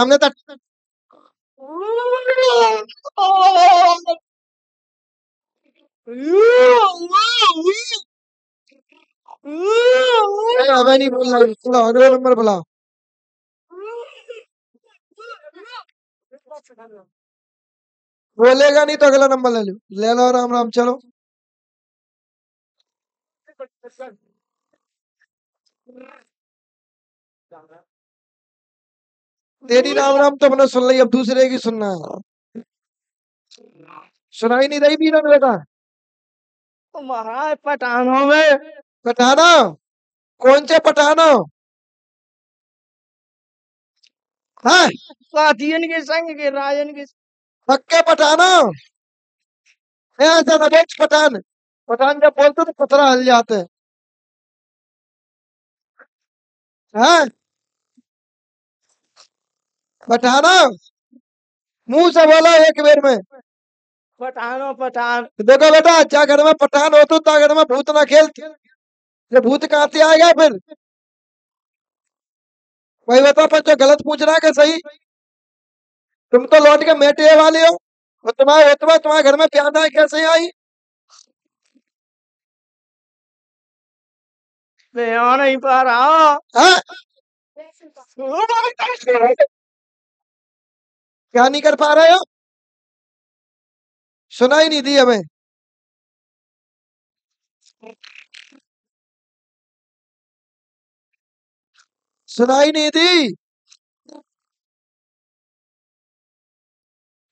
सामने तक हमें नहीं बोलना, थोड़ा अगला नंबर बुलाओ। बोलेगा नहीं तो अगला नंबर ले लो, ले लो। राम राम, चलो। तेरी राम राम तो मैंने सुन ली, अब दूसरे की सुनना। सुनाई नहीं रही बीना बेटा? तो महाराज पठानों में। पठाना? कौन से पठाना? हाँ, साथियन के संग के राजन के। पक्के पठाना? ऐसा ना पठान। पठान जब बोलते तो पथरा हल जाते हैं। हाँ, पठाना? मुंह से बोलो एक बेर में। पठानो पठान। देखो बेटा, क्या घर में पठान हो तो घर में भूत ना खेल। ये भूत कहाँ से आएगा फिर? वही बता, पर जो गलत पूछ रहा है कि सही? तुम तो लौट के मेटे वाले हो। और तुम्हारे घर में प्यादा कैसे आई? मैं आ नहीं पा रहा। हाँ? क्या नहीं कर पा रहे हो? सुनाई नहीं दी हमें। सुनाई नहीं दी।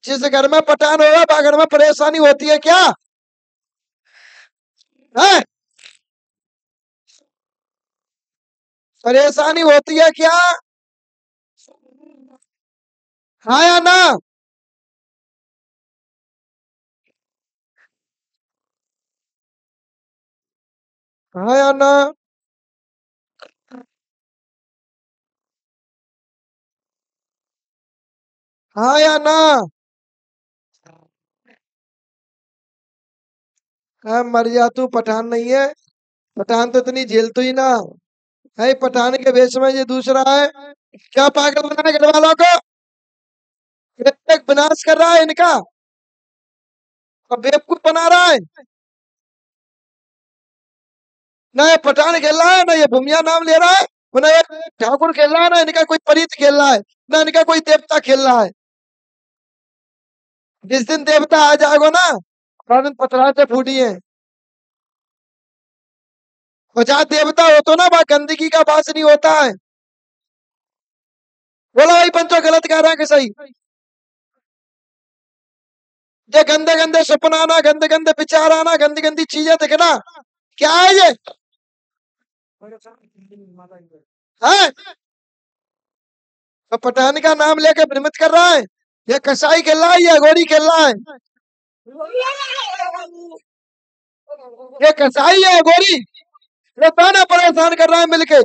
जिस घर में पठान होगा वह घर में परेशानी होती है क्या? है? परेशानी होती है क्या? हाँ या ना? हाँ या ना? हाँ या ना? हाँ, मर जा तू, पठान नहीं है। पठान तो इतनी झेल तो ही ना है। पठान के वेश में ये दूसरा है। क्या पागल बना है घर वालों को? एक विनाश कर रहा है इनका और बेवकूफ बना रहा है। ना ये पठान खेल रहा है, ना ये भूमिया नाम ले रहा है, ना ये ठाकुर खेल रहा है, ना इनका कोई परीत खेल रहा है, ना इनका कोई देवता खेल रहा है। जिस दिन देवता आ जाएगा ना, उस दिन पथरा से फूटी है। और जहाँ देवता हो तो ना वहाँ गंदगी का वास नहीं होता है। बोला भाई पंचो, गलत कह रहा है कि सही? ये गंदे गंदे सपना आना, गंदे गंदे विचार आना, गंदी गंदी चीजें दिखना, क्या है ये? है? तो पठान का नाम लेके भ्रमित कर रहा है। ये कसाई खेल रहा है, ये अघोरी खेल रहा है। ये कसाई है अघोरी, ये ताना परेशान कर रहा है मिलके।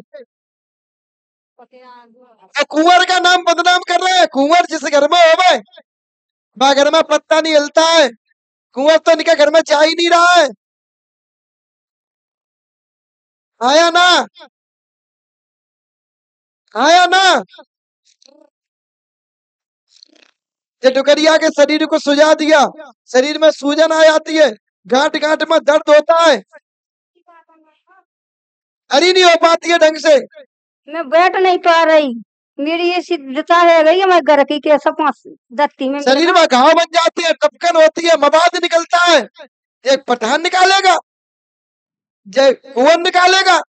कुंवर का नाम बदनाम कर रहे हैं। कुंवर जिस घर में होवे वह घर में पत्ता नहीं हिलता है। कुंवर तो इनके घर में जा ही नहीं रहा है। आया ना? आया ना? ये डुकरिया के शरीर को सुझा दिया, शरीर में सूजन आ जाती है, गांठ गांठ में दर्द होता है, हरी नहीं हो पाती है ढंग से। मैं बैठ नहीं पा रही, मेरी ये सिद्धता है गई, मैं घर की कैसा पांच दत्ती में शरीर में घाव बन जाते हैं, टपकन होती है, मवाद निकलता है। एक पठान निकालेगा, जय कुंवर निकालेगा।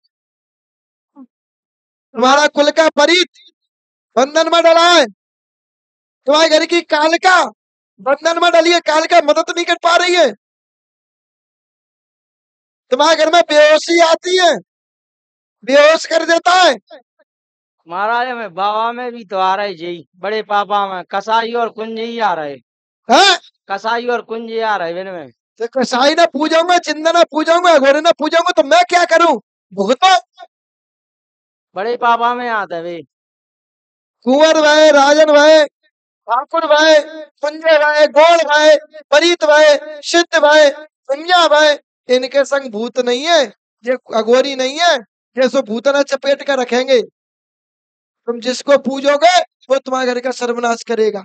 तुम्हारा कुल का परीत बंधन में डला है। तुम्हारे घर की कालिका बंधन में डली है, कालिका मदद नहीं कर पा रही है। तुम्हारे घर में बेहोशी आती है, बेहोश कर देता है। महाराज में बाबा में भी तो आ रहे जी, बड़े पापा में कसाई और कुंज ही आ रहे। हैं? कसाई और कुंज ही आ रहे इनमें। तो कसाई ने पूजाऊंगा, चिंदा ने पूजाऊंगा, अघोरे ने पूजाऊंगा, तो मैं क्या करूं? भुगतो। बड़े पापा में आते वे। कुंवर भय, राजन भय, ठाकुर भय, कुंजे भय, गोल भय, परीत भय, सिद्ध भय, संज्ञा भय, इनके संग भूत नहीं है, ये अघोरी नहीं है। ये सो भूतना चपेट कर रखेंगे। तुम जिसको पूजोगे वो तुम्हारे घर का सर्वनाश करेगा।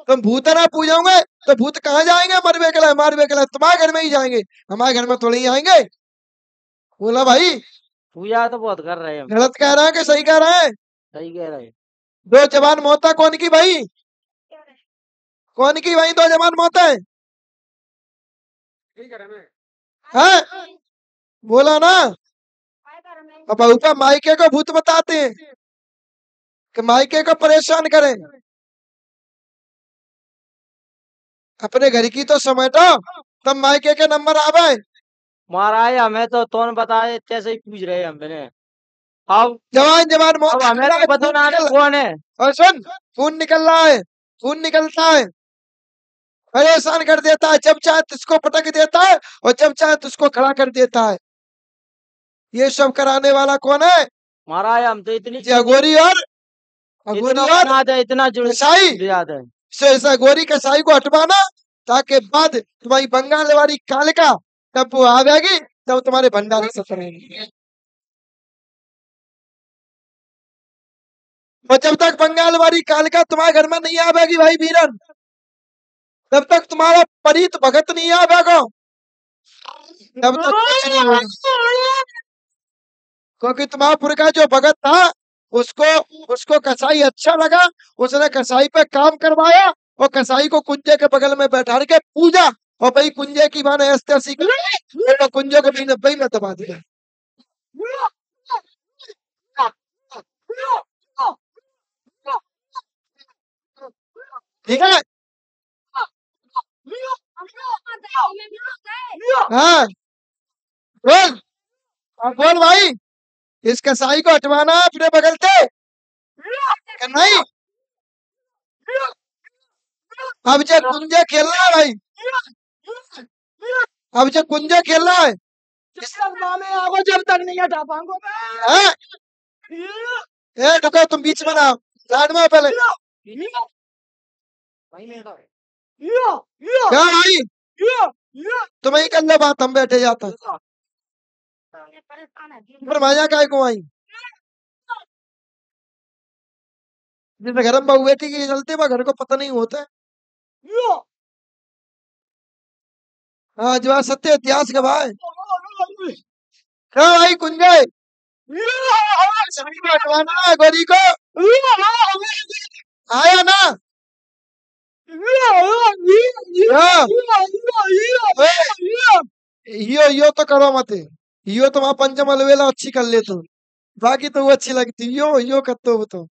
तुम भूत ना पूजोगे तो भूत कहाँ जाएंगे? मरवे के लिए मारवे के लिए तुम्हारे घर में ही जाएंगे, हमारे घर में थोड़ी ही आएंगे। बोला भाई पूजा तो बहुत कर रहे हैं हम। गलत कह रहा है कि सही कह रहा है? सही कह रहे हैं। दो जवान मौत कौन की भाई? कौन की भाई दो जवान मौत है? बोला ना। अब ऊपर मायके को भूत बताते हैं कि मायके को परेशान करें। अपने घर की तो समेटो, तब मायके के नंबर आवे। महाराज हमें तो तोन बताए कैसे ही पूछ रहे हैं हमने। अब जवान जवान मौत हमें तो बताना कौन है। और सुन, खून निकल रहा है, खून निकलता है, परेशान कर देता है। जब चाहे तुझको पटक देता है और जब चाहे तुझको खड़ा कर देता है। ये सब कराने वाला कौन है? महाराज हम तो इतनी अघोरी और इतना कसाई। याद है। ऐसा गोरी कसाई को हटवाना, ताकि बाद तुम्हारी बंगाल वाली कालिका तब वो आवेगी, तब तुम्हारे भंडारे से करेंगे। और जब तक बंगाल वाली कालिका तुम्हारे घर में नहीं आवेगी भाई वीरन, तब तक तुम्हारा परीत भगत नहीं आवेगा, तब तक कुछ नहीं होगा। क्योंकि तुम्हारा पुरखा जो भगत था, उसको उसको कसाई अच्छा लगा, उसने कसाई पे काम करवाया और कसाई को कुंजे के बगल में बैठा के पूजा। और भाई कुंजे की माने ऐसे ऐसी तो कुंजे को भी 90 में दबा दिया। ठीक है। हाँ बोल, बोल भाई, इस कसाई को हटवाना अपने बगल से कि नहीं? अब जो कुंजे खेल रहा है भाई, अब जो कुंजे खेल रहा है, आपको जब तक नहीं हटा पाऊंगा। हाँ? ए रुको, तुम बीच में ना, साइड में पहले। क्या भाई, तुम ही कर लो बात, हम बैठे जाता फिर मजा काय को आई। जिस घर में बहू बेटी की चलती वह घर को पता नहीं होता है। हाँ जो सत्य इतिहास गवाह है। क्या भाई कुंजे हटवाना है गोरी को, आया ना? यो तो करो मत, यो तो वहां पंचमल वेला अच्छी कर ले तो, बाकी तो वो अच्छी लगती। यो करते हो तो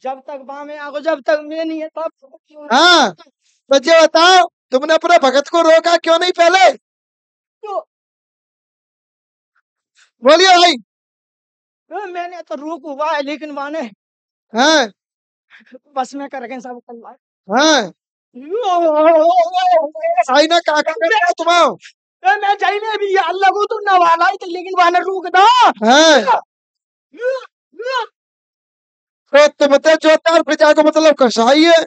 जब तक बामे आगो जब तक मैं नहीं है तब। हाँ तो ये बताओ, तुमने अपने भगत को रोका क्यों नहीं पहले? बोलिए भाई। मैंने तो रोक हुआ है, लेकिन माने हाँ बस में करके सब करवा। हाँ साई ने काका कर तुम्हारा। मैं जाइने भी यार लगू तो न वाला ही तो, लेकिन वाने रुक दा। हाँ तो तुम जोतार प्रजा को मतलब कसाई है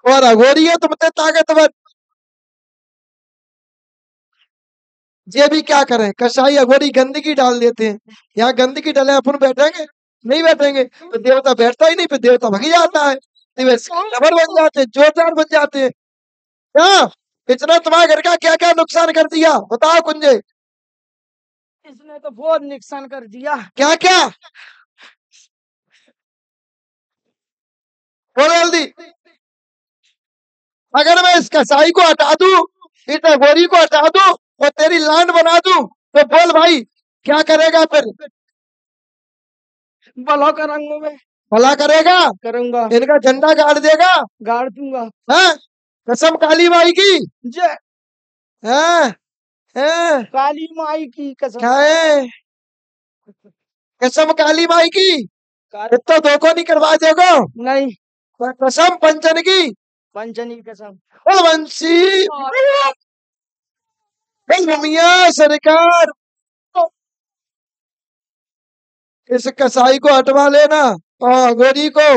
और अघोरी है, तुम ताकतवर। ये भी क्या करें, कसाई अघोरी गंदगी डाल देते हैं। यहाँ गंदगी डाले अपन बैठेंगे? नहीं बैठेंगे। तो देवता बैठता ही नहीं, फिर देवता भग जाता है, खबर बन जाते हैं, जोरदार बन जाते हैं। क्या इतना तुम्हारे घर का क्या क्या नुकसान कर दिया बताओ कुंजे? इसने तो बहुत नुकसान कर दिया। क्या क्या बोलो जल्दी। अगर मैं इस कसाई को हटा दूं, इस अघोरी को हटा दूं और तेरी लान बना दूं, तो बोल भाई क्या करेगा फिर? भला करूंगा मैं। भला करेगा? करूंगा। इनका झंडा गाड़ देगा? गाड़ दूंगा। हाँ कसम काली माई की। जय हाँ हाँ काली माई की कसम। क्या है? कसम काली माई की। इतना धोखा नहीं करवा देगा? नहीं। कसम पंचन की। पंचनी कसम। ओ बंसी मियां सरकार, इस कसाई को हटवा लेना और गोरी को